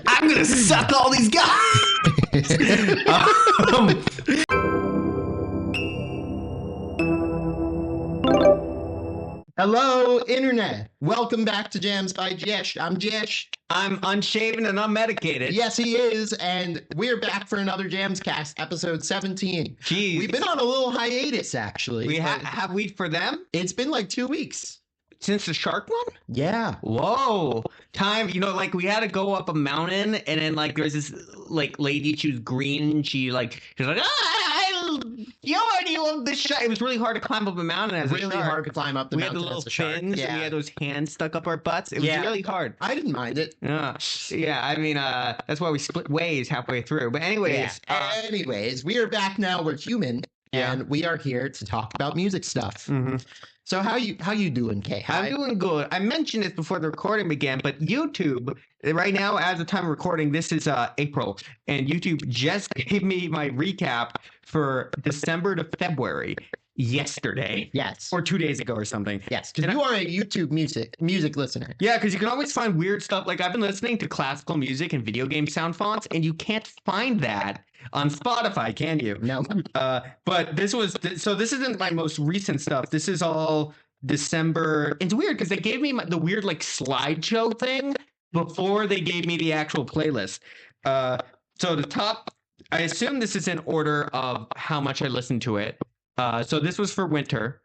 I'm gonna suck all these guys. um, Hello, Internet. Welcome back to Jams by Jyesh. I'm Jyesh. I'm unshaven and unmedicated. Yes, he is. And we're back for another JamsCast, episode 17. Jeez. We've been on a little hiatus, actually. We but have we for them It's been like 2 weeks. since the shark one? Yeah. Whoa. Time, like we had to go up a mountain and then like there's this like lady, she was green, she's like, you already love this shark. It was really hard to climb up a mountain as a Really shark. hard to climb up the We had the mountain little as a shark. fins and we had those hands stuck up our butts. It was really hard. I didn't mind it. Yeah, I mean, that's why we split ways halfway through. But anyways, Anyways, we are back now. We're human. Yeah. And we are here to talk about music stuff. mhm. So how you doing, Kay? I'm doing good. I mentioned this before the recording began, but YouTube, right now, as the time of recording, this is April, and YouTube just gave me my recap for December to February yesterday. Yes. Or 2 days ago or something. Yes, because you are a YouTube music listener. Yeah, because you can always find weird stuff. Like I've been listening to classical music and video game sound fonts, and you can't find that on Spotify, can you? No. But this isn't my most recent stuff. This is all December. It's weird because they gave me the weird like slideshow thing before they gave me the actual playlist. So the top, I assume this is in order of how much I listened to it. So this was for winter.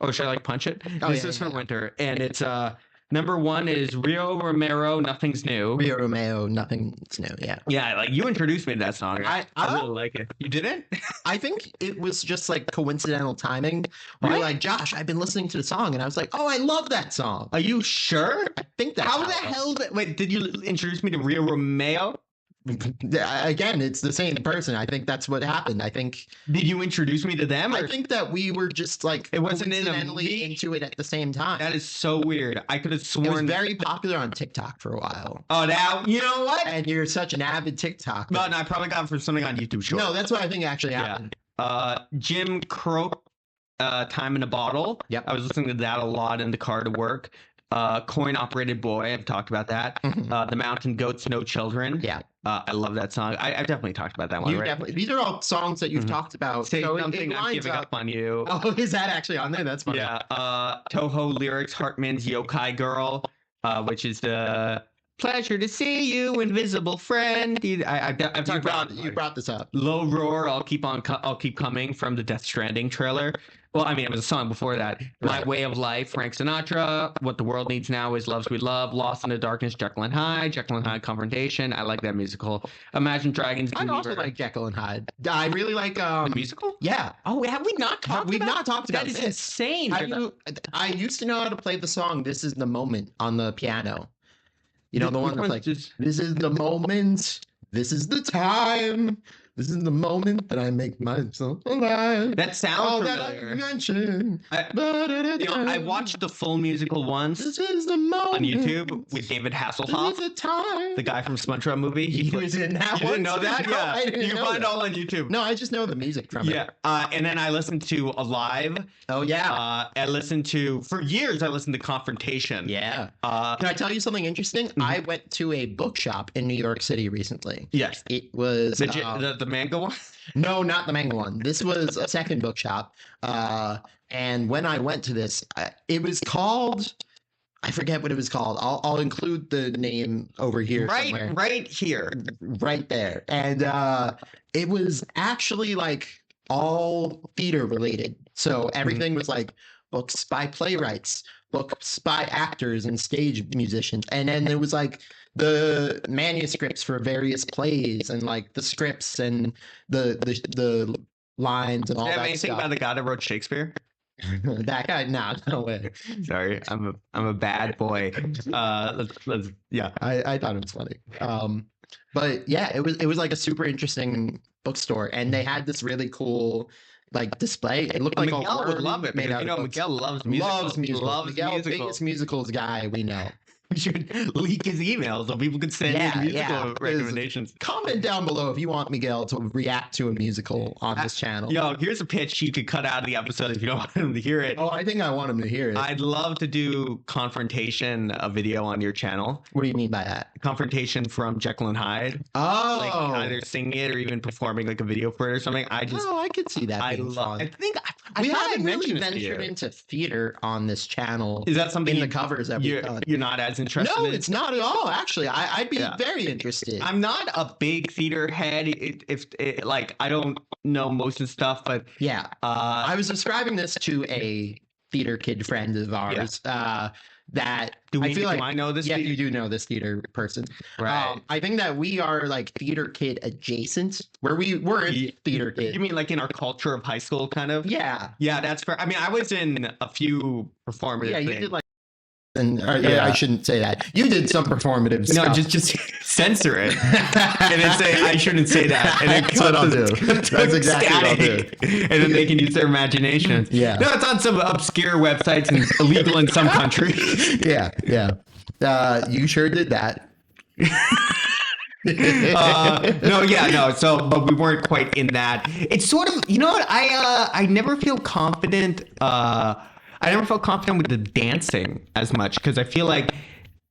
Oh, should I like punch it? This is for winter, and it's number one is Rio Romero, Nothing's New. Rio Romeo, Nothing's New. Yeah. Yeah, like you introduced me to that song. I I really like it. You didn't? I think it was just like coincidental timing. Where you're like, Josh, I've been listening to the song, and I was like, oh, I love that song. Are you sure? I think that's How the hell? Wait, did you introduce me to Rio Romeo? Again, it's the same person. I think that's what happened. Did you introduce me to them? I think that we were just like It wasn't in a coincidentally movie? into it at the same time. That is so weird. I could have It was sworn. very popular on TikTok for a while. Oh, now you know what? And you're such an avid TikTok. No, I probably got it from something on YouTube. Sure. No, that's what I think actually happened. Jim Croce, Time in a Bottle. Yep. I was listening to that a lot in the car to work. Coin Operated Boy. I've talked about that. Mhm. The Mountain Goats, No Children. Yeah. I love that song. I've definitely talked about that one. You right? definitely. These are all songs that you've Mhm. talked about. Say so something. I'm lines giving up on you. Oh, is that actually on there? That's funny. Yeah. Toho Lyrics, Hartman's Yokai Girl, which is the pleasure to see you, invisible friend. I've talked about You brought this up. Low Roar. I'll keep coming from the Death Stranding trailer. Well, I mean, it was a song before that. My Right. Way of Life, Frank Sinatra. What the World Needs Now is Love Sweet Love. Lost in the Darkness, Jekyll and Hyde Confrontation. I like that musical. Imagine Dragons. I also Believer. like Jekyll and Hyde. I really like the musical. Yeah. Oh, have we not talked? We've about not talked about that? Is this. insane. I used to know how to play the song "This Is the Moment" on the piano. You know the one that's like, "This is the moment. This is the time. This is the moment that I make myself alive." That sounds All that familiar. I mentioned. I watched the full musical once This is the moment on YouTube with David This Hasselhoff, is the time. the guy from SpongeBob movie. He was in that You one. didn't know that? No, Yeah, I didn't you can know find it that. all on YouTube. No, I just know the music from it. Yeah, and then I listened to Alive. Oh yeah. I listened to for years. I listened to Confrontation. Yeah. Uh, Can I tell you something interesting? I went to a bookshop in New York City recently. yes. It was The manga one. no, not the manga one. This was a second bookshop. And when I went to this, it was called. I forget what it was called. I'll include the name over here somewhere. Right here. Right there. And it was actually like all theater related. So everything was like books by playwrights, books by actors and stage musicians. And then there was like the manuscripts for various plays and like the scripts and the lines and all Do you have that anything stuff. about the guy that wrote Shakespeare? That guy, no way. Sorry, I'm a bad boy. Yeah. I thought it was funny. But yeah, it was like a super interesting bookstore, and they had this really cool like display. It looked like Miguel a would worm love it made because out of books. Miguel loves musicals. Loves musicals. Loves Miguel, musicals. biggest musicals guy we know. We should leak his email so people could send Yeah, his musical yeah. recommendations. Comment down below if you want Miguel to react to a musical on this channel. Yo, here's a pitch you could cut out of the episode if you don't want him to hear it. Oh, I think I want him to hear it. I'd love to do Confrontation, a video on your channel. What do you mean by that? Confrontation from Jekyll and Hyde. Oh, Like either singing it or even performing like a video for it or something. I could see that. I being love. fun. I think I We thought I haven't really mentioned this to ventured you. into theater on this channel. Is that something in the covers that we've done? You're not as interested No, in? it's not at all. Actually, I'd be very interested. I'm not a big theater head. If like I don't know most of the stuff, but yeah, I was describing this to a theater kid friend of ours. That I feel like I know this. Yeah, theater? you do know this theater person, Right? I think that we are like theater kid adjacent, where we were theater kid. You mean like in our culture of high school, kind of? Yeah, yeah, that's fair. I mean, I was in a few performative. Yeah, you things. did like. And I shouldn't say that. You did some performative stuff. No, just censor it and then say I shouldn't say that. And That's what I'll do. That's exactly what I'll do. And then they can use their imagination. Yeah. No, it's on some obscure websites and illegal in some countries. Yeah. You sure did that. No. So, but we weren't quite in that. It's sort of, you know what? I never feel confident. I never felt confident with the dancing as much because I feel like,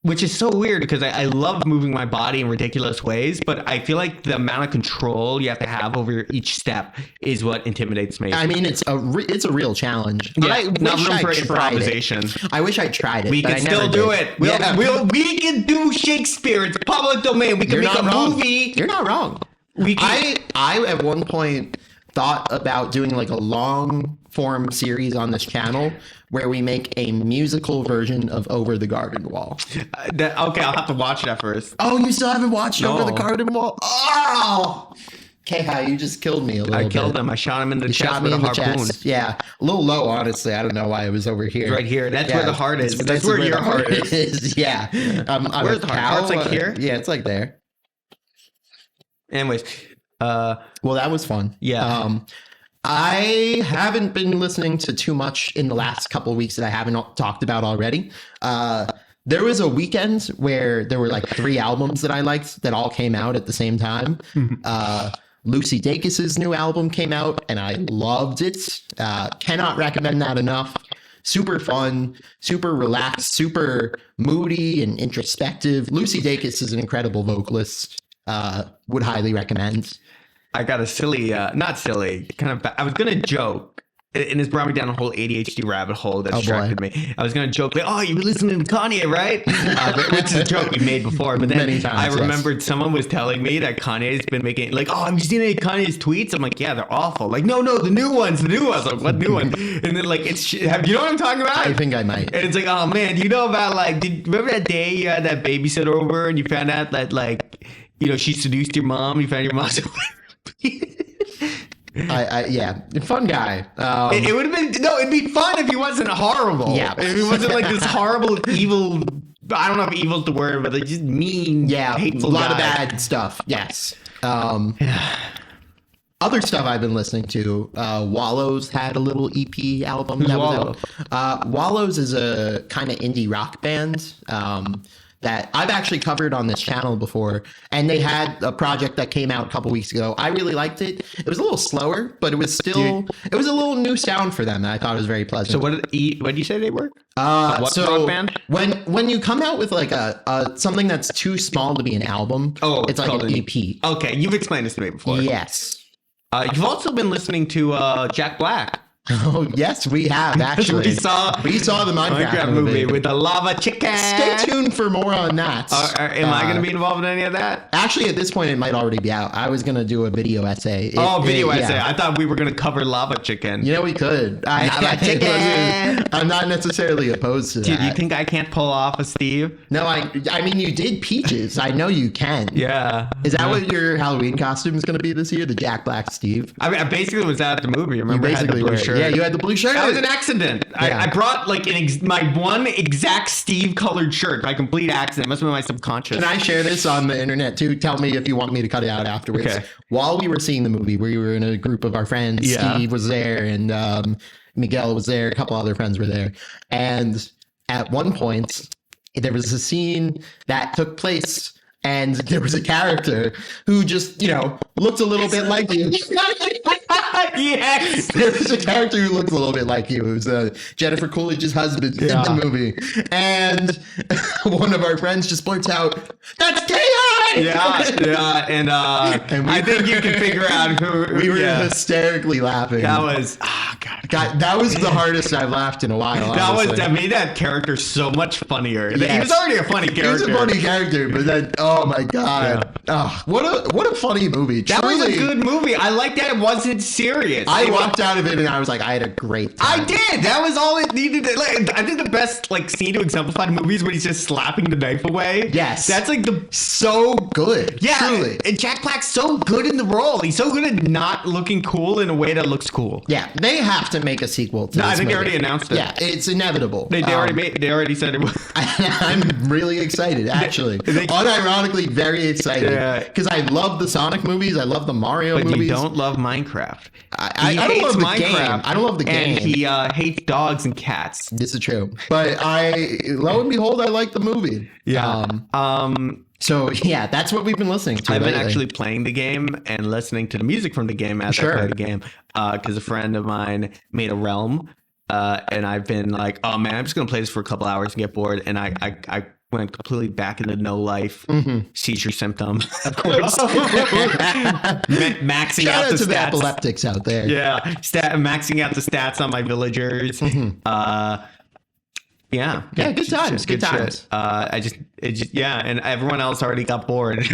which is so weird because I love moving my body in ridiculous ways, but I feel like the amount of control you have to have over each step is what intimidates me. I mean, it's a real challenge. Yeah, not room for tried improvisation. I wish I tried it. We but can I still never do did. it. We can do Shakespeare. It's public domain. We can You're make a not wrong. movie. You're not wrong. We can, I at one point thought about doing like a long form series on this channel where we make a musical version of Over the Garden Wall. okay, I'll have to watch that first. Oh, you still haven't watched No. Over the Garden Wall? Oh, okay, you just killed me a little bit. I killed him. I shot him in the chest with a harpoon. Yeah, a little low, honestly. I don't know why it was over here. Right here. That's where the heart is. That's where your the heart is. Yeah. Where's the heart? It's like here? Yeah, it's like there. Anyways, Well, that was fun. Yeah. I haven't been listening to too much in the last couple of weeks that I haven't talked about already. There was a weekend where there were like 3 albums that I liked that all came out at the same time. Lucy Dacus's new album came out and I loved it. Cannot recommend that enough. Super fun, super relaxed, super moody and introspective. Lucy Dacus is an incredible vocalist. Would highly recommend. I got a silly, not silly, kind of, I was going to joke, and it's brought me down a whole ADHD rabbit hole that distracted me. I was going to joke, like, oh, you were listening to Kanye, right? Which is a joke we made before. But then Many times, I remembered someone was telling me that Kanye's been making, like, oh, have you seen any of Kanye's tweets? I'm like, yeah, they're awful. Like, no, the new ones. Like, what new one? And then, like, you know what I'm talking about? I think I might. And it's like, oh, man, do you know about, like, remember that day you had that babysitter over and you found out that, like, you know, she seduced your mom? You found your mom's yeah, fun guy. It would have been it'd be fun if he wasn't horrible. Yeah, if he wasn't like this horrible, evil. I don't know if evil's the word, but like just mean. Yeah, hateful a lot guy. of bad stuff. Yes. Other stuff I've been listening to. Wallows had a little EP album. Who's that Wallow? was out. Wallows is a kind of indie rock band. That I've actually covered on this channel before, and they had a project that came out a couple weeks ago. I really liked it. It was a little slower, but it was still it was a little new sound for them that I thought was very pleasant. So what did you say they were? What rock band? When you come out with like a something that's too small to be an album, it's like an EP. Okay, you've explained this to me before. Yes. You've also been listening to Jack Black. Oh yes, we have actually. we saw the Minecraft movie with the lava chicken. Stay tuned for more on that. Am I going to be involved in any of that? Actually, at this point, it might already be out. I was going to do a video essay. Video essay. Yeah. I thought we were going to cover lava chicken. You know, we could. Lava chicken. I'm not necessarily opposed to that. Dude, you think I can't pull off a Steve? No, I mean, you did Peaches. I know you can. Yeah. Is that what your Halloween costume is going to be this year? The Jack Black Steve? I mean, I basically was at the movie. Remember, I had the blue shirt. Yeah, you had the blue shirt. That was an accident. Yeah. I brought like my one exact Steve colored shirt by complete accident. It must have been my subconscious. Can I share this on the internet too? Tell me if you want me to cut it out afterwards. Okay. While we were seeing the movie, we were in a group of our friends. Yeah. Steve was there and Miguel was there. A couple other friends were there. And at one point, there was a scene that took place, and there was a character who just, looked a little bit like you. Yes. There was a character who looked a little bit like you. It was Jennifer Coolidge's husband in the movie. And one of our friends just blurts out, "That's K.I.!" Yeah. And I think you can figure out who. We were hysterically laughing. That was, God, that was the hardest I've laughed in a while. That made that character so much funnier. Yes. He was already a funny character. He was a funny character, but then, oh my God. Oh, what a funny movie. That was a good movie. I like that it wasn't serious. I walked out of it and I was like, I had a great time. I did. That was all it needed. I think the best scene to exemplify the movie is when he's just slapping the knife away. Yes. That's so good. Yeah. Truly. And Jack Black's so good in the role. He's so good at not looking cool in a way that looks cool. Yeah. They have to make a sequel to this I think movie. they already announced it. Yeah, it's inevitable. They already said it was. I'm really excited, actually. Unironically, very excited. Because I love the Sonic movies. I love the Mario movies. But you don't love Minecraft. I don't love the game. I don't love the game. And he hates dogs and cats. This is true. But lo and behold, I like the movie. Yeah. So yeah, that's what we've been listening to. I've been actually playing the game and listening to the music from the game as I play the game. Because a friend of mine made a realm. And I've been like, oh man, I'm just gonna play this for a couple hours and get bored. And I went completely back into no life, seizure symptom, of course. Maxing Shout out to the the stats. epileptics out there. Yeah, maxing out the stats on my villagers. Yeah, good times. Good times. And everyone else already got bored.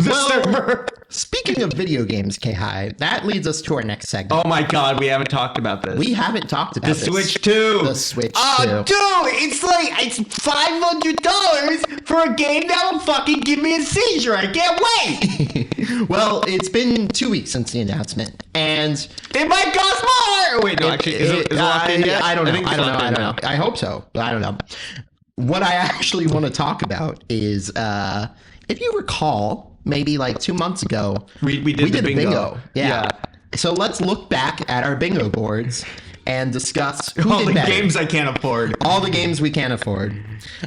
Well, speaking of video games, K-High, that leads us to our next segment. Oh my God, we haven't talked about this. We haven't talked about the Switch 2. The Switch 2. Oh, dude, it's $500 for a game that will fucking give me a seizure. I can't wait. Well, it's been 2 weeks since the announcement, and it might cost more. Wait, no, actually, is it locked in yet? I don't know. I don't know. I hope so, but I don't know. What I actually want to talk about is, if you recall, maybe like 2 months ago, we did bingo. Yeah. So let's look back at our bingo boards and discuss all the games I can't afford. All the games we can't afford.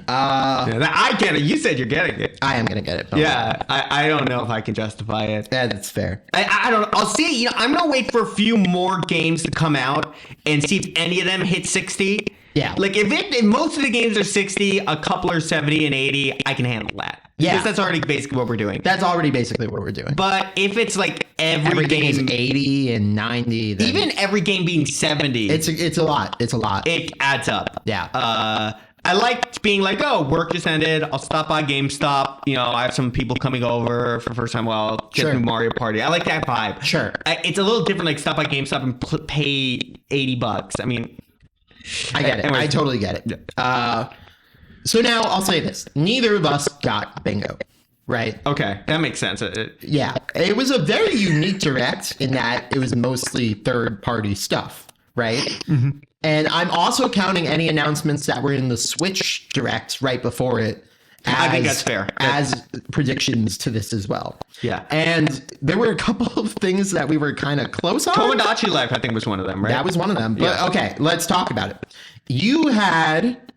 I can't. You said you're getting it. I am gonna get it. Yeah, I don't know if I can justify it. That's fair. I don't know. I'll see. I'm gonna wait for a few more games to come out and see if any of them hit 60. Yeah. Like if most of the games are 60, a couple are 70 and 80, I can handle that. Yeah. Because that's already basically what we're doing. That's already basically what we're doing. But if it's like every game is game 80 and 90, then even every game being 70, it's a lot. It's a lot. It adds up. Yeah. I liked being like, oh, work just ended. I'll stop by GameStop. I have some people coming over for the first time. Well, I'll get through Mario Party. I like that vibe. Sure. It's a little different. Like stop by GameStop and pay $80. I mean, I get it. Anyways. I totally get it. So now I'll say this: neither of us got bingo, right? Okay, that makes sense. Yeah, it was a very unique direct in that it was mostly third-party stuff, right? Mm-hmm. And I'm also counting any announcements that were in the Switch direct right before it. I think that's fair. As predictions to this as well. Yeah. And there were a couple of things that we were kind of close on. Tomodachi Life, I think, was one of them, right? That was one of them. But okay, let's talk about it. You had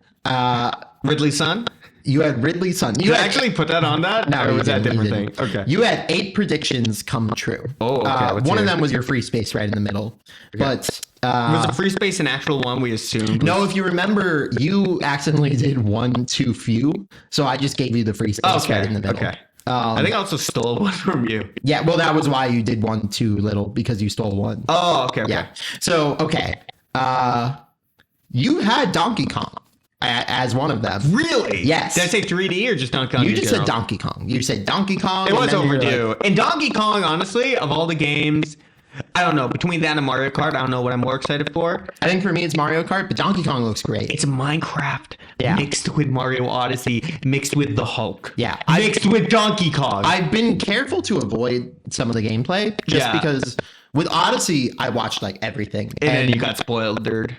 Ridley's Son? You had Ridley's Son. You actually put that on that? No, or was that a different thing? Okay. You had 8 predictions come true. Oh, okay. One of them was your free space right in the middle. Okay. But was the free space an actual one we assumed? No, if you remember, you accidentally did one too few. So I just gave you the free space right in the middle. Okay. I think I also stole one from you. Yeah, well, that was why you did one too little, because you stole one. Oh, okay. Yeah. So, okay. You had Donkey Kong as one of them. Really? Yes. Did I say 3D or just Donkey Kong? You just said Donkey Kong. You said Donkey Kong. It was overdue. And Donkey Kong, honestly, of all the games, I don't know. Between that and Mario Kart, I don't know what I'm more excited for. I think for me it's Mario Kart, but Donkey Kong looks great. It's Minecraft mixed with Mario Odyssey, mixed with the Hulk. Yeah. Mixed with Donkey Kong. I've been careful to avoid some of the gameplay just because with Odyssey, I watched like everything. And then you got spoiled, dude.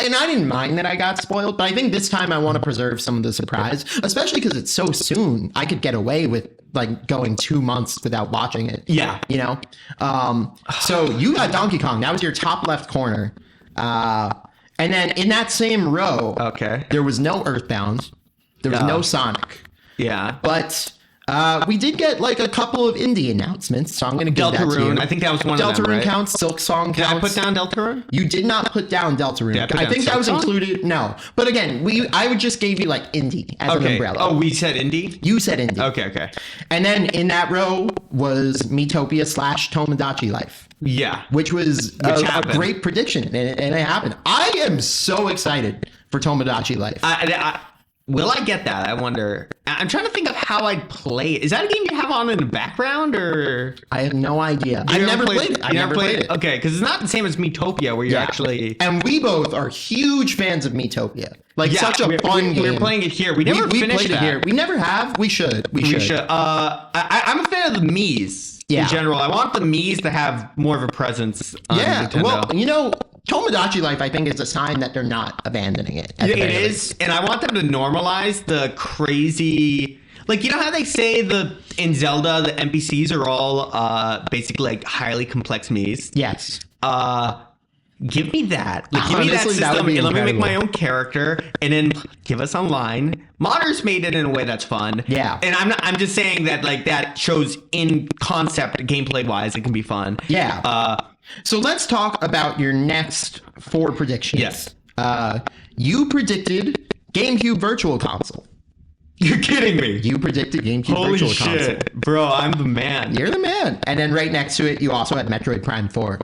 I didn't mind that I got spoiled, but I think this time I want to preserve some of the surprise, especially because it's so soon. I could get away with like going 2 months without watching it. Yeah. So you got Donkey Kong. That was your top left corner. And then in that same row, there was no Earthbound. There was no Sonic. Yeah. But we did get like a couple of indie announcements, so I'm going to give that to you. Deltarune. I think that was one of them, Deltarune right? counts. Silk Song Did I counts. put down Deltarune? You did not put down Deltarune. Did I put I down think that was Silk Song? included. No. But again, I would just gave you like indie as an umbrella. Oh, we said indie? You said indie. Okay. And then in that row was Miitopia / Tomodachi Life. Yeah. Which was a happened. great prediction, and it happened. I am so excited for Tomodachi Life. Will I get that? I wonder. I'm trying to think of how I'd play it. Is that a game you have on in the background, or? I have no idea. I've never played it. I never played it. Okay, because it's not the same as Miitopia, where you actually. And we both are huge fans of Miitopia. Like such a fun game. We're playing it here. We never finished played it here. We never have. We should. We should. I'm a fan of the Miis. Yeah. In general, I want the Miis to have more of a presence on Nintendo. Well, Tomodachi Life, I think, is a sign that they're not abandoning it. It is, and I want them to normalize the crazy. Like, you know how they say in Zelda the NPCs are all basically like highly complex Miis? Yes. Give me that. Like, give me that Honestly, system, that would be and let me make incredible. my own character, and then give us online. Modders made it in a way that's fun. Yeah. And I'm just saying that like that shows in concept, gameplay wise, it can be fun. Yeah. So let's talk about your next 4 predictions. Yes. You predicted GameCube Virtual Console. You're kidding me. You predicted GameCube Holy Virtual shit, Console. bro! I'm the man. You're the man. And then right next to it, you also had Metroid Prime 4.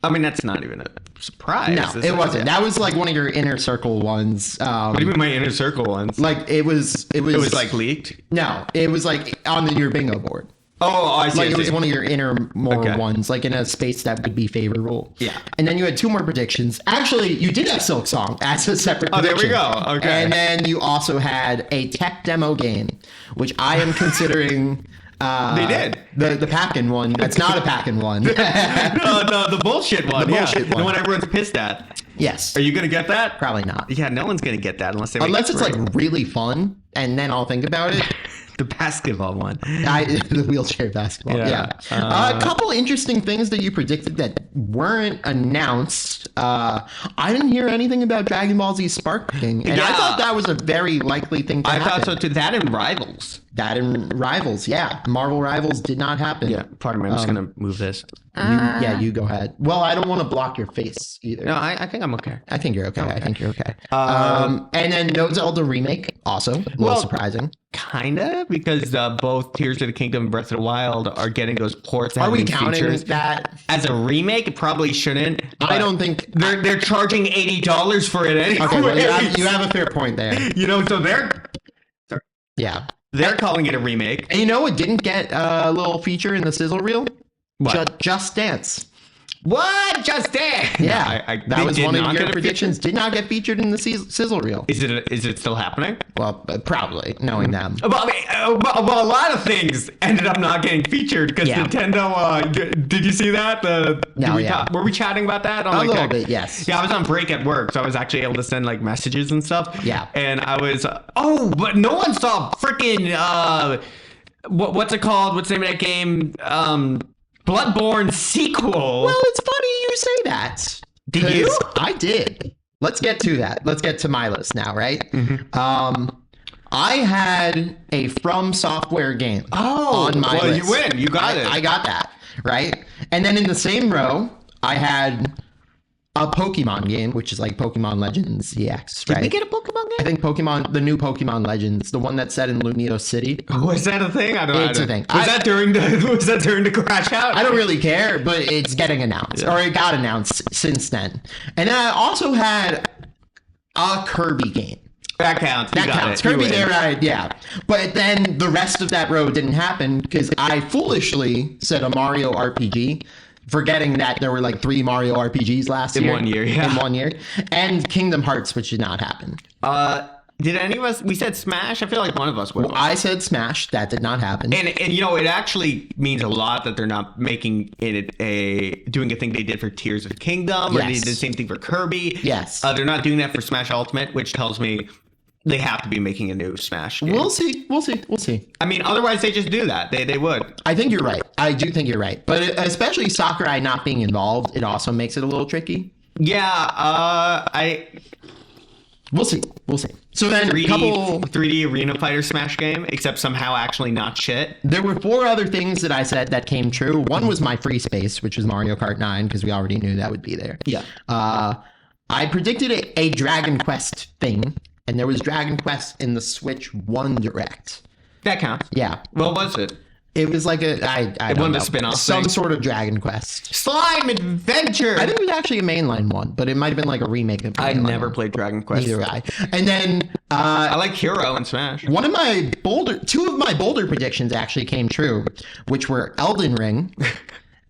I mean, that's not even a surprise. No, it wasn't. That was like one of your inner circle ones. What do you mean my inner circle ones? Like it was like leaked? No, it was like on your bingo board. Oh, I see. Like I it was see. one of your inner more ones, like in a space that would be favorable. Yeah. And then you had 2 more predictions. Actually, you did have Silk Song as a separate Oh, there prediction. we go. Okay. And then you also had a tech demo game, which I am considering. They did. The Packin' one. That's not a Packin' one. the bullshit one. The bullshit one. The one everyone's pissed at. Yes. Are you gonna get that? Probably not. Yeah, no one's gonna get that unless they. Unless it's right. like really fun, and then I'll think about it. The basketball one. The wheelchair basketball. Yeah. A couple interesting things that you predicted that weren't announced. I didn't hear anything about Dragon Ball Z Spark King, and I thought that was a very likely thing to happen. I thought so too. That and Rivals. That and Rivals, yeah. Marvel Rivals did not happen. Yeah. Pardon me. I'm just gonna move this. You go ahead. Well, I don't want to block your face either. No, I think I'm okay. I think you're okay. I think you're okay. And then No Zelda remake, also a little surprising. Kinda, because both Tears of the Kingdom and Breath of the Wild are getting those ports. Are we having counting features. that? As a remake? It probably shouldn't. I don't think they're charging $80 for it anyway. Okay, well, you have a fair point there. So Yeah. they're calling it a remake. And you know what didn't get a little feature in the sizzle reel? What? Just Dance. What? Just Dance? Yeah, No, that was one of not your get a predictions. Did not get featured in the sizzle reel. feature? Is it still happening? Well, probably, knowing them. Well, a lot of things ended up not getting featured because Yeah. Nintendo. Did you see that? Were we chatting about that? A little bit, yes. Yeah, I was on break at work, so I was actually able to send like messages and stuff. Yeah. And I was, but no one saw freaking what's it called? What's the name of that game? Bloodborne sequel. Well, it's funny you say that. Did you? 'Cause I did. Let's get to that. Let's get to my list now, right? Mm-hmm. I had a From Software game on my list. You win. You got it. I got that, right? And then in the same row, I had a Pokemon game, which is like Pokemon Legends EX, right? Did we get a Pokemon I game? think the new Pokemon Legends, the one that's set in Lumio City. Was that a thing? I don't know. It's a thing. Was that during the crash out? I don't really care, but it's getting announced, or it got announced since then. And then I also had a Kirby game. That counts. That counts. Kirby there, yeah. But then the rest of that row didn't happen because I foolishly said a Mario RPG, forgetting that there were like 3 Mario RPGs last year. In 1 year, yeah. In 1 year. And Kingdom Hearts, which did not happen. Did any of us? We said Smash. I feel like one of us would. Well, I said Smash. That did not happen. And it actually means a lot that they're not making it doing a thing they did for Tears of the Kingdom, or they did the same thing for Kirby. Yes. They're not doing that for Smash Ultimate, which tells me they have to be making a new Smash game. We'll see. I mean, otherwise they just do that. They would. I think you're right. I do think you're right. But especially Sakurai not being involved, it also makes it a little tricky. Yeah. We'll see. So then 3D Arena Fighter Smash game, except somehow actually not shit. There were 4 other things that I said that came true. One was my free space, which is Mario Kart 9, because we already knew that would be there. Yeah. I predicted a Dragon Quest thing, and there was Dragon Quest in the Switch 1 Direct. That counts. Yeah. What was it? It was like I don't know, spin-off some thing? sort of Dragon Quest. Slime Adventure! I think it was actually a mainline one, but it might have been like a remake of the I mainline never one. played Dragon Quest. Neither I. And then I like Hero and Smash. two of my bolder predictions actually came true, which were Elden Ring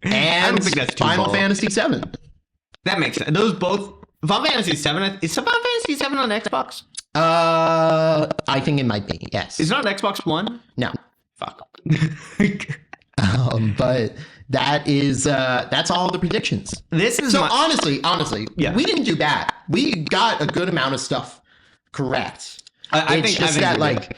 and don't think that's too Final bold. Fantasy VII. That makes sense. Those both. Final Fantasy 7. Is Final Fantasy 7 on Xbox? I think it might be. Yes. Is it on Xbox One? No. Fuck. But that's all the predictions. This is So honestly, Yeah. we didn't do bad. We got a good amount of stuff correct. I It's think just we that did. like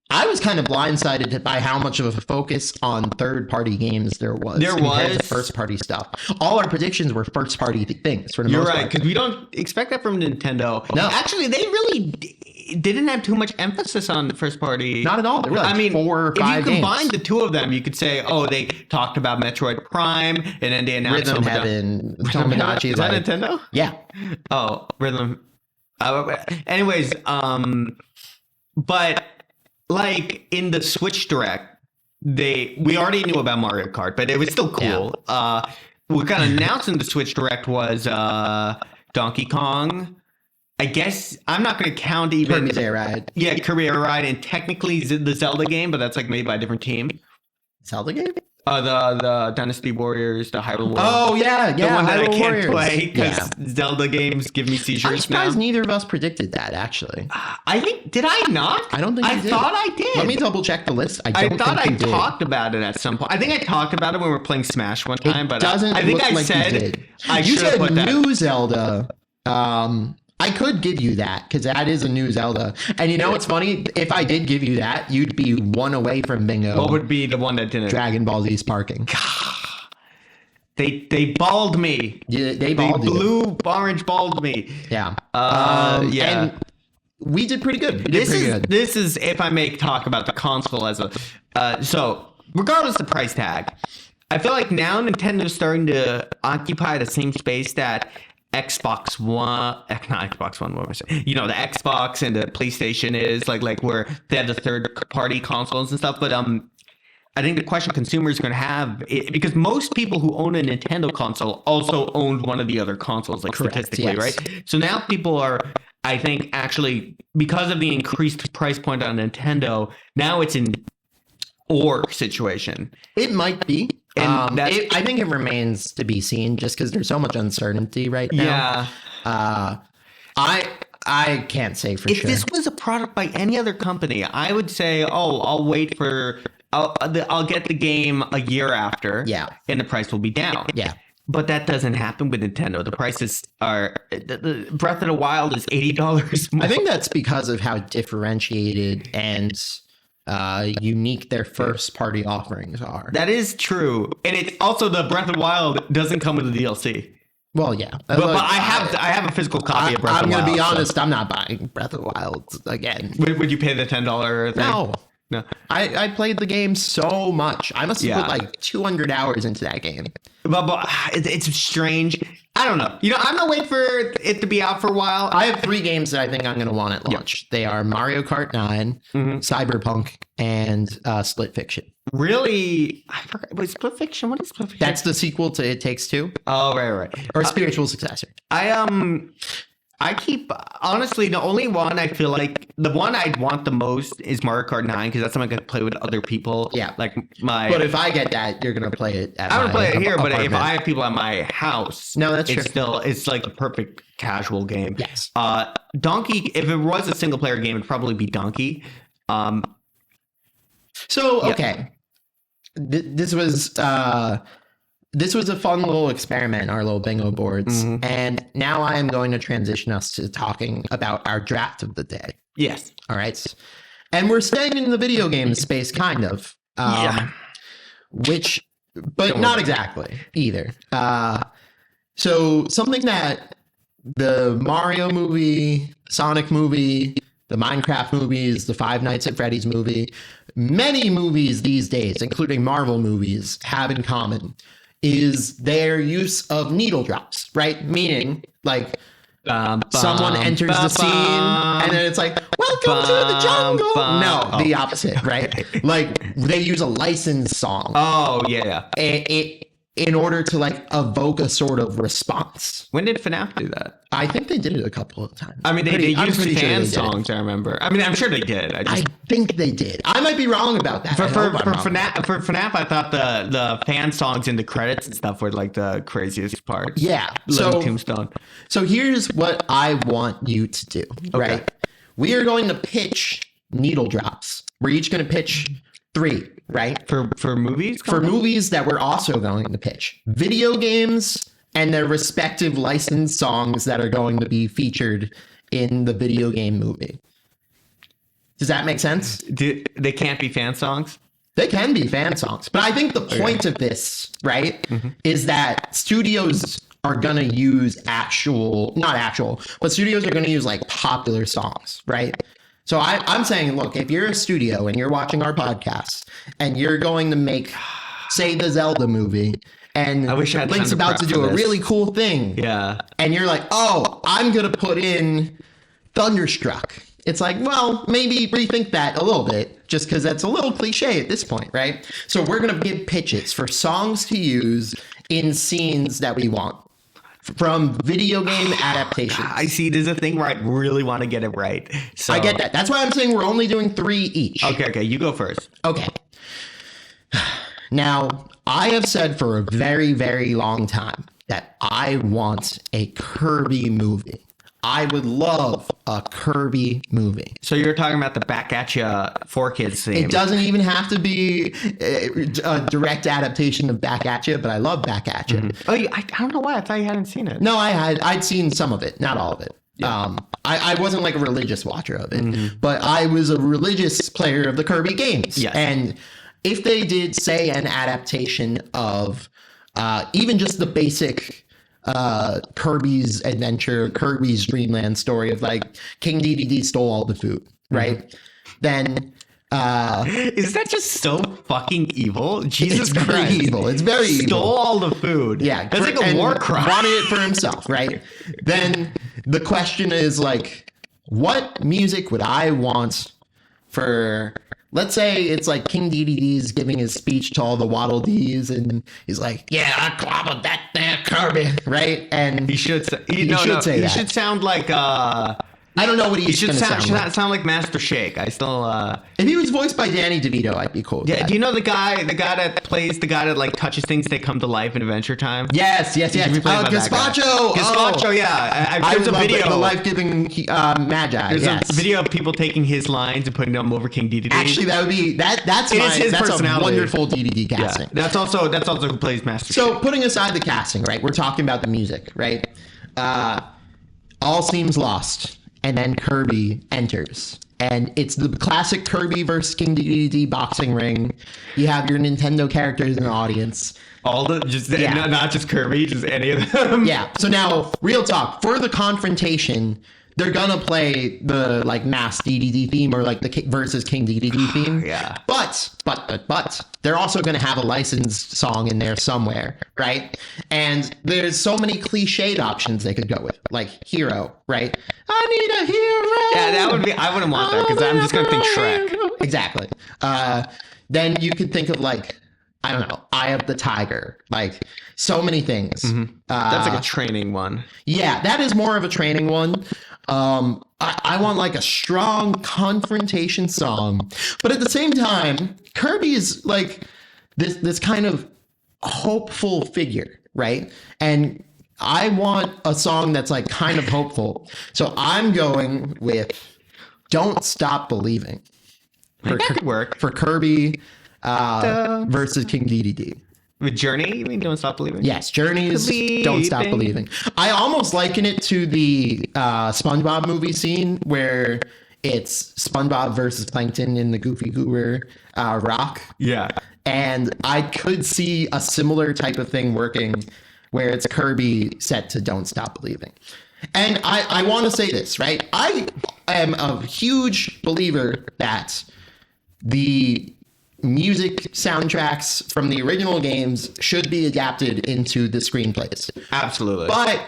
I was kind of blindsided by how much of a focus on third-party games there was. compared to was. first-party stuff. All our predictions were first-party things for the You're most right, part. because we don't expect that from Nintendo. No. Actually, they really didn't have too much emphasis on the first party. Not at all. There were like 4 or 5 if you combine games. the two of them, you could say, oh, they talked about Metroid Prime, and then they announced Rhythm some of the- Heaven, Tomodachi. Is that like, Nintendo? yeah. Oh, Rhythm. Anyways, but like in the Switch Direct, we already knew about Mario Kart, but it was still cool. What got announced in the Switch Direct was Donkey Kong. I guess I'm not going to count even. Kirby's Air Ride. Yeah, Kirby Air Ride, and technically the Zelda game, but that's like made by a different team. Zelda game? The Dynasty Warriors, the Hyrule Warriors. Oh, yeah. The one that I Hyrule can't Warriors. play because Yeah. Zelda games give me I'm seizures now. surprised neither of us predicted that, actually. I think, did I not? I don't think I you did. thought I did. Let me double check the list. I I don't thought I think you did. talked about it at some point. I think I talked about it when we were playing Smash one time, but Doesn't I think look I like said you did. I You should have said put that. new Zelda. I could give you that because that is a new Zelda. And you know what's funny? If I did give you that, you'd be one away from bingo. What would be the one that didn't? Dragon Ball Z Sparking. They balled me. Yeah, they They balled you. blue orange balled me. Yeah. Yeah. And we did pretty good. We did pretty good. This is if I may talk about the console as a so regardless of the price tag, I feel like now Nintendo's starting to occupy the same space that Xbox One, not Xbox One, what was it? You know, the Xbox and the PlayStation is like where they have the third party consoles and stuff. But I think the question consumers are going to have because most people who own a Nintendo console also owned one of the other consoles, like Correct, statistically, yes. right? So now people are, I think, actually because of the increased price point on Nintendo, now it's an or situation. It might be. And I think it remains to be seen just because there's so much uncertainty right now. Yeah. I can't say for If sure. this was a product by any other company, I would say, oh, I'll wait for, I'll get the game a year after. Yeah. And the price will be down. Yeah. But that doesn't happen with Nintendo. The prices are, the Breath of the Wild is $80 more. I think that's because of how differentiated and unique their first party offerings are. That is true. And it's also the Breath of the Wild doesn't come with the DLC. Well, yeah. But I have a physical copy of Breath I'm of the going Wild. to be so- honest. I'm not buying Breath of the Wild again. Would you pay the $10 thing? No. No. I played the game so much. I must have Yeah. put like 200 hours into that game. But it's strange. I don't know. You know, I'm gonna wait for it to be out for a while. I have 3 games that I think I'm going to want at launch. They are Mario Kart 9, Cyberpunk, and Split Fiction. Really, I forgot. Wait, Split Fiction. What is Split Fiction? That's the sequel to It Takes Two, oh right. or spiritual successor. I keep honestly the only one I feel like the one I'd want the most is Mario Kart 9 because that's something I could play with other people. Yeah. like my. But if I get that, you're going to play it at I would my play it here, but if apartment. I have people at my house, No, that's it's true. still it's like a perfect casual game. Yes. Donkey. If it was a single player game, it'd probably be Donkey. So, Yeah. okay. This was a fun little experiment, our little bingo boards. Mhm. And now I am going to transition us to talking about our draft of the day. Yes. All right. And we're staying in the video game space, kind of. Yeah. But Don't not worry. exactly either. So something that the Mario movie, Sonic movie, the Minecraft movies, the Five Nights at Freddy's movie, many movies these days, including Marvel movies, have in common is their use of needle drops, right? Meaning, like, someone enters the scene and then it's like, welcome to the jungle. No, the opposite, right? Like, they use a licensed song. Oh, yeah. In order to, like, evoke a sort of response. When did FNAF do that? I think they did it a couple of times. I mean, they used fan songs, I remember. I mean, I'm sure they did. I think they did. I might be wrong about that. For FNAF, I thought the fan songs in the credits and stuff were like the craziest parts. Yeah. Tombstone. So here's what I want you to do, right? We are going to pitch needle drops. We're each going to pitch 3, right? For movies? For movies that we're also going to pitch. Video games and their respective licensed songs that are going to be featured in the video game movie. Does that make sense? They can't be fan songs? They can be fan songs. But I think the point of this, right, is that studios are going to use but studios are going to use like popular songs, right? So I'm saying, look, if you're a studio and you're watching our podcast and you're going to make, say, the Zelda movie, and I wish I had Link's about to do a really cool thing. Yeah. And you're like, oh, I'm going to put in Thunderstruck. It's like, well, maybe rethink that a little bit, just because that's a little cliche at this point, right? So we're going to give pitches for songs to use in scenes that we want from video game adaptations. I see. There's a thing where I really want to get it right. So I get that. That's why I'm saying we're only doing 3 each. Okay. You go first. Okay. Now, I have said for a very, very long time that I want a Kirby movie. I would love a Kirby movie. So you're talking about the Back At Ya 4Kids theme. It doesn't even have to be a direct adaptation of Back At Ya, but I love Back At Ya. Oh, I don't know why. I thought you hadn't seen it. No, I'd seen some of it, not all of it. Yeah. I wasn't like a religious watcher of it, but I was a religious player of the Kirby games. Yes. And if they did, say, an adaptation of even just the basic Kirby's Adventure, Kirby's Dreamland story of like King Dedede stole all the food, right? Then is that just so fucking evil? Jesus Christ. Very evil. It's very evil. Stole all the food. Yeah. That's like a war crime. Wanted it for himself, right? Then the question is like, what music would I want for, let's say it's like King Dedede's giving his speech to all the Waddle Dees and he's like, yeah, I clobbered that there Kirby, right? And he should say, he should sound like I don't know what he should sound like Master Shake. I still if he was voiced by Danny DeVito, I'd be cool with that. Do you know the guy that plays the guy that like touches things they come to life in Adventure Time? Yes. Gazpacho. Gazpacho, yeah. There's a video. The life-giving Magi. There's a video of people taking his lines and putting them over King Dedede. Actually, that would be that's his that's personality. A wonderful Dedede casting. Yeah. That's also who plays Master Shake. So putting aside the casting, right? We're talking about the music, right? All seems lost. And then Kirby enters. And it's the classic Kirby versus King Dedede boxing ring. You have your Nintendo characters in the audience. Not just Kirby, just any of them. Yeah. So now, real talk. For the confrontation, they're gonna play the like mass DDD theme or like the versus King DDD theme. Yeah. But they're also gonna have a licensed song in there somewhere, right? And there's so many cliched options they could go with, like Hero, right? I need a hero. Yeah, that would be. I wouldn't want that because I'm just gonna think Shrek. Exactly. Then you could think of like, I don't know, Eye of the Tiger, like so many things. That's like a training one. Yeah, that is more of a training one. I want like a strong confrontation song, but at the same time, Kirby is like this kind of hopeful figure, right? And I want a song that's like kind of hopeful. So I'm going with "Don't Stop Believing" That could work for Kirby versus King Dedede. With Journey, you mean Don't Stop Believing? Yes, Journey's Don't Stop Believing. I almost liken it to the SpongeBob movie scene where it's SpongeBob versus Plankton in the Goofy Goober rock. Yeah. And I could see a similar type of thing working where it's Kirby set to Don't Stop Believing. And I want to say this, right? I am a huge believer that the music soundtracks from the original games should be adapted into the screenplays. Absolutely. But,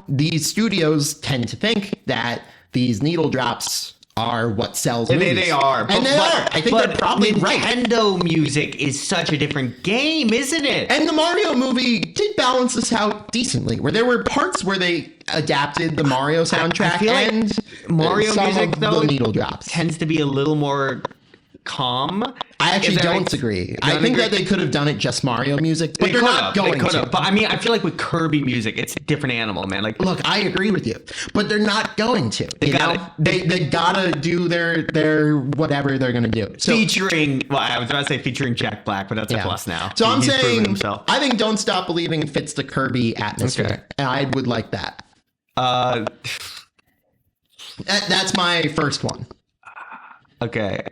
these studios tend to think that these needle drops are what sells movies. They are. And they are. I think they're probably right. Nintendo music is such a different game, isn't it? And the Mario movie did balance this out decently, where there were parts where they adapted the Mario soundtrack and Mario some music, of though, the needle drops. Tends to be a little more calm. I actually don't agree. I think that they could have done it just Mario music, but they're not going to. But I mean, I feel like with Kirby music, it's a different animal, man. Like, look, I agree with you, but they're not going to. They gotta do their whatever they're gonna do. So, featuring, well, I was about to say featuring Jack Black, but that's a plus now. So I'm saying, I think Don't Stop Believing fits the Kirby atmosphere, and I would like that. That's my first one. Okay.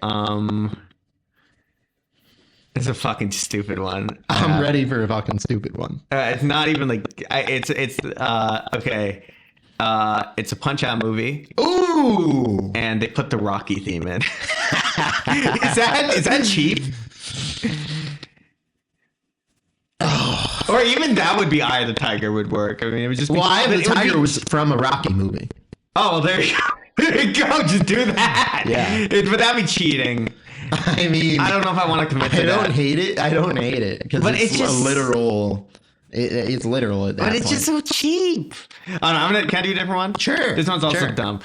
It's a fucking stupid one. I'm ready for a fucking stupid one. It's not even like it's okay. It's a Punch-Out movie. Ooh! And they put the Rocky theme in. Is that cheap? Oh. Or even that would be Eye of the Tiger would work. I mean, it would just be. Well, Eye of the Tiger was from a Rocky movie. Oh, well, there you go. There you go. Just do that. Yeah. But that'd be cheating. I mean, I don't know if I want to commit to that. I don't hate it because it's just a literal. It's literal at that point. But it's just so cheap. Oh, no, can I do a different one? Sure. This one's also dumb.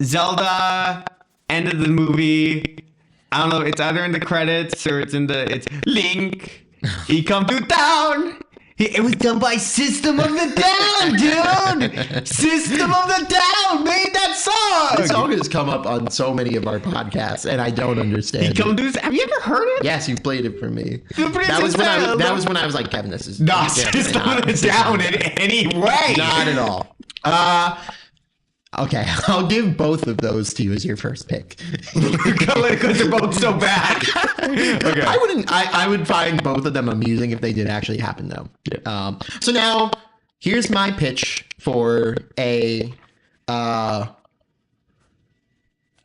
Zelda, end of the movie. I don't know. It's either in the credits or it's Link. He come to town. It was done by System of the Down, dude. System of the Down made that song. This song has come up on so many of our podcasts, and I don't understand. Have you ever heard it? Yes, you played it for me. That was when I was like, Kevin, this is not System of the Down in any way. Not at all. Okay, I'll give both of those to you as your first pick. Because they're both so bad. Okay. I would find both of them amusing if they did actually happen, though. Yeah. So now, here's my pitch for a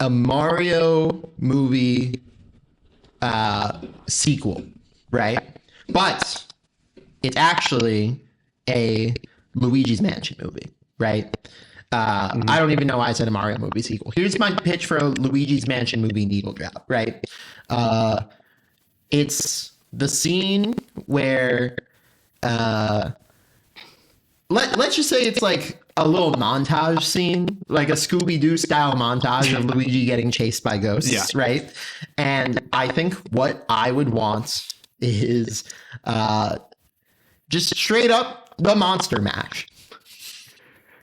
Mario movie sequel, right? But it's actually a Luigi's Mansion movie, right? I don't even know why I said a Mario movie sequel. Here's my pitch for a Luigi's Mansion movie needle drop, right? It's the scene where, let's just say it's like a little montage scene, like a Scooby-Doo style montage of Luigi getting chased by ghosts, right? And I think what I would want is just straight up the monster mash.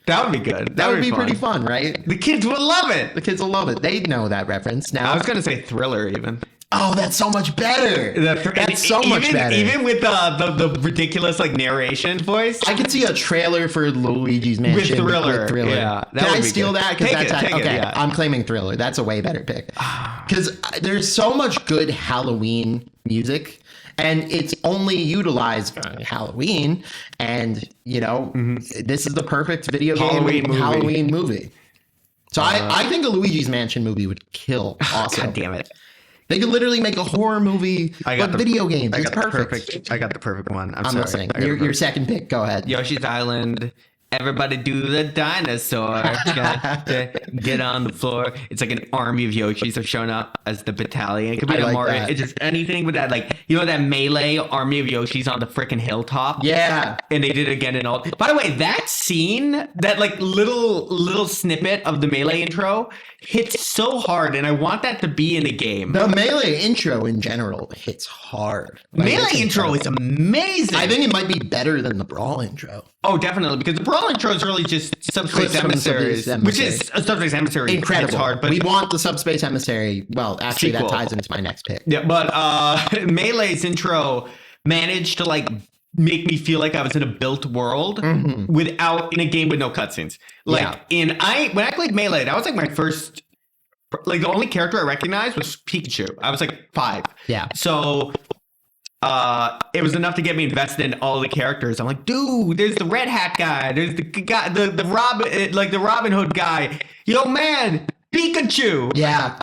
That would be good. That would be pretty fun, right? The kids would love it. The kids will love it. They'd know that reference now. I was going to say Thriller even. Oh, that's so much better. That's so much better. Even with the ridiculous like narration voice. I could see a trailer for Luigi's Mansion with Thriller. Yeah, can I steal that? Take it, yeah. I'm claiming Thriller. That's a way better pick. Because there's so much good Halloween music. And it's only utilized on Halloween. And, this is the perfect video game Halloween movie. So I think a Luigi's Mansion movie would kill also. God damn it. They could literally make a horror movie, but video games. It's perfect. I got the perfect one. I'm sorry. listening. Your second pick. Go ahead. Yoshi's Island. Everybody do the dinosaur. Get on the floor. It's like an army of Yoshis have shown up as the battalion. It could be a Mario. It's just anything with that, like, that melee army of Yoshis on the freaking hilltop. Yeah. And they did it again and all. By the way, that scene, that like little snippet of the melee intro hits so hard, and I want that to be in a game. The melee intro in general hits hard. Melee intro is amazing. I think it might be better than the Brawl intro. Oh, definitely, because the Brawl intro is really just Subspace Emissaries, which is a Subspace Emissary. Incredible. It's hard, but we want the Subspace Emissary. Well, actually, that ties into my next pick. Yeah, but Melee's intro managed to like make me feel like I was in a built world without in a game with no cutscenes. Like when I played Melee, that was like my first. Like the only character I recognized was Pikachu. I was like 5. Yeah. So it was enough to get me invested in all the characters. I'm like, dude, there's the red hat guy, there's the guy, the Robin, like the Robin Hood guy. Yo, man, Pikachu. Yeah.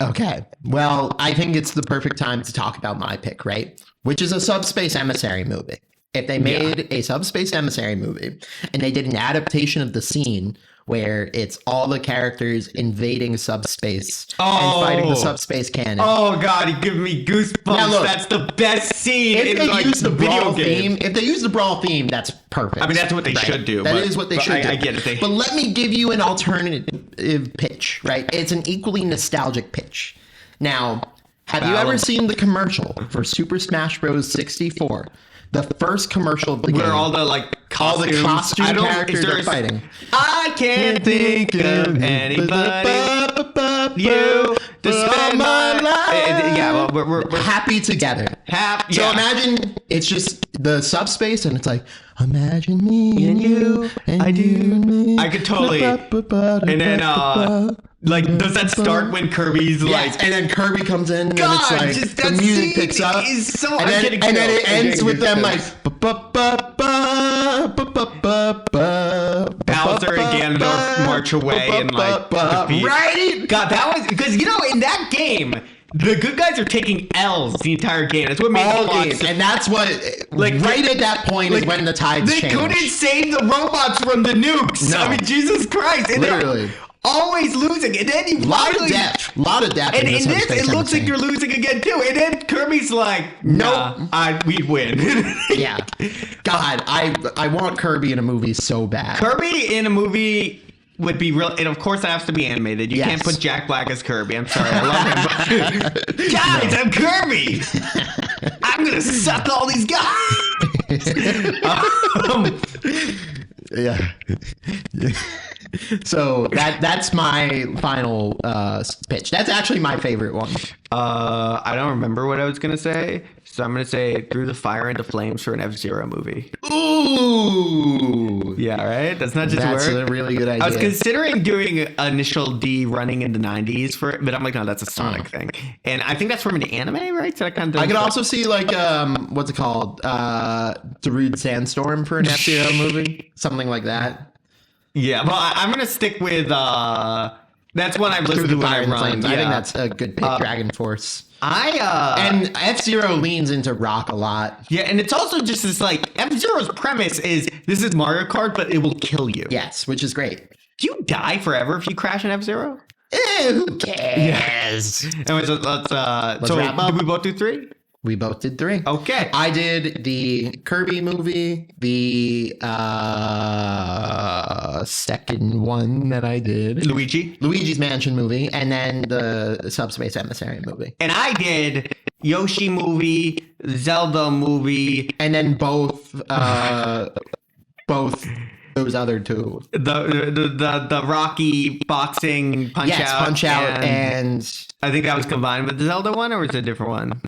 Okay. Well, I think it's the perfect time to talk about my pick, right? Which is a subspace emissary movie. If they made a subspace emissary movie and they did an adaptation of the scene where it's all the characters invading subspace and fighting the subspace cannon. Oh God, you give me goosebumps. Now look, that's the best scene if in they like use the video brawl game. theme, if they use the brawl theme, that's perfect. I mean, that's what they should do. That is what they should do. I get it. But let me give you an alternative pitch, right? It's an equally nostalgic pitch. Now, have you ever seen the commercial for Super Smash Bros. 64? The first commercial of the game. Where all the like costumes, characters are fighting. I can't think of anybody you to spend my life. Yeah, well, we're happy together. happy. So imagine it's just the subspace, and it's like, imagine me and you, and I do. you and me. I could totally. And then, like, does that start when Kirby's Yes, like? and then Kirby comes in, God, and it's like just the that music scene picks up, is so- and I'm then, getting and then chills. it I'm ends getting with them like Bowser and Ganondorf march away and like defeat. right. God, that was because in that game, the good guys are taking L's the entire game. That's what made All the plot games, so- and that's what right at that point is when the tides They change. couldn't save the robots from the nukes. No. I mean, Jesus Christ! And Literally. they're always losing, and then you A lot finally. of depth. A lot of depth. And in in this, it looks like you're losing again too. And then Kirby's like, "Nah, we'd win." Yeah. God, I want Kirby in a movie so bad. Kirby in a movie would be real, and of course it has to be animated. You can't put Jack Black as Kirby. I'm sorry, I love him. But guys, I'm Kirby. I'm gonna suck all these guys. Yeah. So that's my final pitch. That's actually my favorite one. I don't remember what I was gonna say, so I'm gonna say Through the Fire into Flames for an F-Zero movie. Ooh. Yeah, right. That's not just That's work. a really good idea. I was considering doing Initial D running in the 90s for it, but I'm like, no, that's a Sonic thing. And I think that's from an anime, right? So I could also see like what's it called? Darude Sandstorm for an F-Zero movie. Something like that. Yeah, well, I'm gonna stick with that's one I've listened to when I run. I think that's a good pick. Dragon Force. And And F-Zero leans into rock a lot. yeah, and it's also just this like F-Zero's premise is this is Mario Kart, but it will kill you. Yes, which is great. Do you die forever if you crash an F-Zero? Who cares? Anyway, so let's wrap up. Did we both do 3? We both did 3. Okay. I did the Kirby movie, the second one that I did, Luigi's Mansion movie, and then the Subspace Emissary movie. And I did Yoshi movie, Zelda movie, And then both those other two. the Rocky boxing Punch Out. Punch Out, and I think that was combined with the Zelda one, or was it a different one?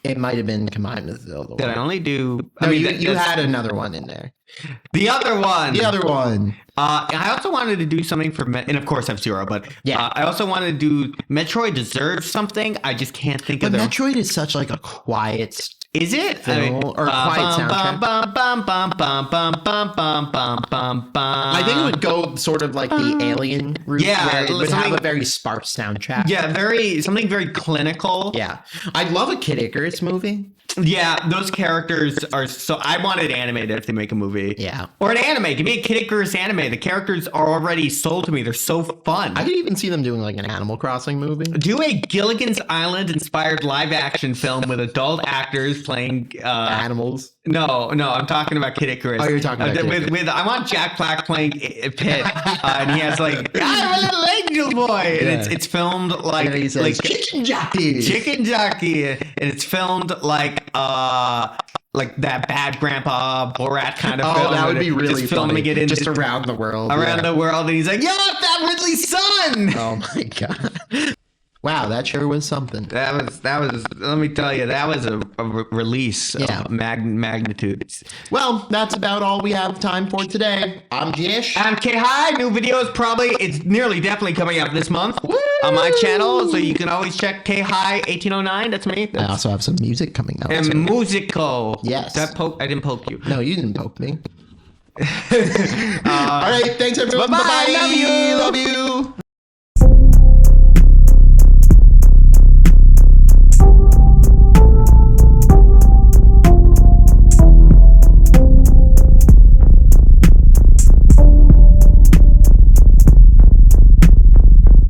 it might have been combined with the Zelda Did I one. only do? No, I mean, you had another one in there. the other one. The other one. I also wanted to do something for, and of course F-Zero, but Yeah. I also wanted to do Metroid deserves something. I just can't think But of them. Metroid is such like a quiet Is it? film or quiet soundtrack. I think it would go sort of like the Alien route, Yeah, where it would have something- a very sparse soundtrack. Yeah, something very clinical. Yeah. I'd love a Kid Icarus movie. Yeah, those characters are so. I wanted animated if they make a movie. Yeah. Or an anime. Give me a Kid Icarus anime. The characters are already sold to me. They're so fun. I could even see them doing like an Animal Crossing movie. Do a Gilligan's Island inspired live action film with adult actors playing Animals. No, I'm talking about Kid Icarus. Oh, you're talking about Kid Icarus. with I want Jack Black playing Pitt, and he has like I'm a little angel boy, and it's filmed like And he says, like chicken jockey. chicken jockey, and it's filmed like that Bad Grandpa Borat kind of film. That would be really just filming funny. it in Just around the world. around yeah. the world, and he's like, "Yo, that Ridley's son." Oh my god. Wow, that sure was something. That was. Let me tell you, that was a release Yeah. of magnitudes. Well, that's about all we have time for today. I'm Jyesh. I'm K-High. New videos it's nearly definitely coming out this month on my channel, so you can always check K-High 1809. That's me. I also have some music coming out. And musical. Yes. I didn't poke you. No, you didn't poke me. All right, thanks everyone. Bye-bye. Bye-bye. Love you. Love you.